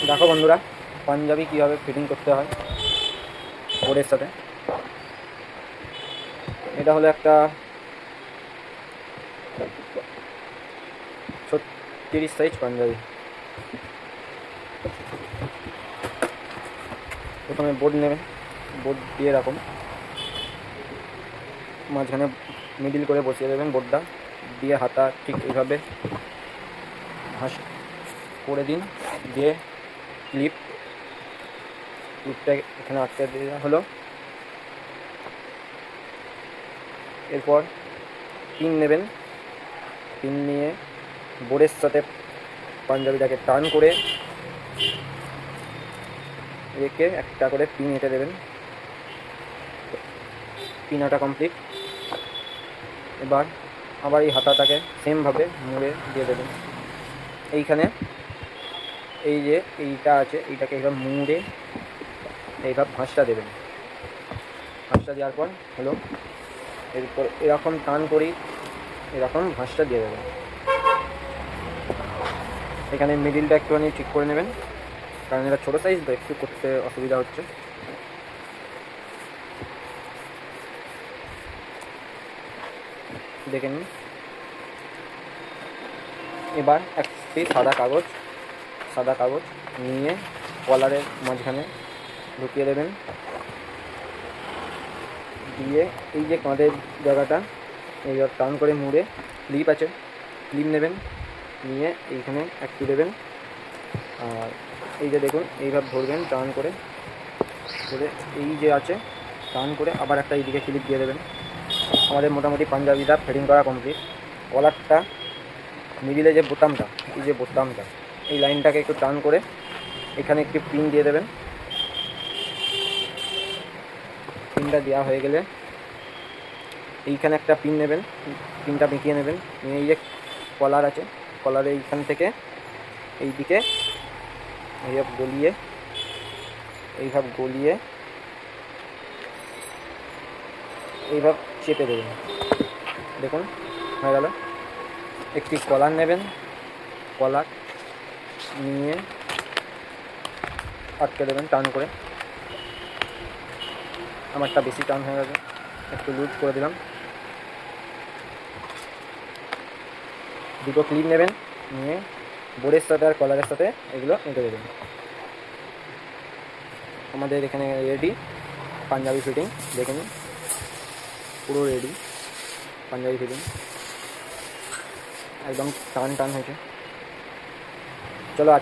দেখো বন্ধুরা, পাঞ্জাবি কীভাবে ফিটিং করতে হয় বোর্ডের সাথে। এটা হলো একটা 36 সাইজ পাঞ্জাবি। প্রথমে বোর্ড নেবেন, বোর্ড দিয়ে এরকম মাঝখানে মিডিল করে বসিয়ে দেবেন বোর্ডটা দিয়ে, হাতা ঠিক এইভাবে ভাঁজ করে দিন, দিয়ে ক্লিপটা এখানে আটকে দেওয়া হলো। এরপর পিন নেবেন, পিন নিয়ে বোর্ডের সাথে পাঞ্জাবিটাকে টান করে রেখে একটা করে পিন এঁটে দেবেন। পিন আটা কমপ্লিট। এবার আবার এই হাতাটাকে সেমভাবে মুড়ে দিয়ে দেবেন। এইখানে এই যে এইটা আছে, এইটাকে এইভাবে মুড়ে এইভাবে ভাঁজটা দেবেন। ভাঁজটা দেওয়ার পর হলো এরপর এরকম টান করি, এরকম ভাঁজটা দিয়ে দেবেন। এখানে মিডিলটা একটুখানি ঠিক করে নেবেন, কারণ এটা ছোটো সাইজ তো একটু করতে অসুবিধা হচ্ছে। দেখে নিন। এবার একটি সাদা কাগজ নিয়ে কলারের মাঝখানে ঢুকিয়ে দেবেন, দিয়ে এই যে কাঁধের জায়গাটা এইবার টান করে মুড়ে ক্লিপ আছে, ক্লিপ নেবেন, নিয়ে এইখানে একটু দেবেন। আর এই যে দেখুন এইভাবে ধরবেন টান করে, এই যে আছে টান করে আবার একটা এইদিকে ক্লিপ দিয়ে দেবেন। আমাদের মোটামুটি পাঞ্জাবিটা ফিটিং করা কমপ্লিট। কলারটা মিডিলে যে বোতামটা, এই যে বোতামটা, এই লাইনটাকে একটু টান করে এখানে একটি পিন দিয়ে দেবেন। পিনটা দেওয়া হয়ে গেলে এইখানে একটা পিন নেবেন, পিনটা বেঁকিয়ে নেবেন, নিয়ে এই যে কলার আছে, কলারে এইখান থেকে এই দিকে এইভাবে গলিয়ে এইভাবে চেপে দেবেন। দেখুন হয়ে গেল। একটি কলার নেবেন, কলার নিয়ে আটকে দেবেন টান করে। আমারটা বেশি টান হয়ে গেছে, একটু লুজ করে দিলাম। দুটো ক্লিপ নেবেন, নিয়ে বোর্ডের সাথে আর কলারের সাথে এগুলো এঁটে দেবেন। আমাদের এখানে রেডি পাঞ্জাবি ফিটিং। দেখে নিন, পুরো রেডি পাঞ্জাবি ফিটিং, একদম টান হয়েছে। চলো আজকে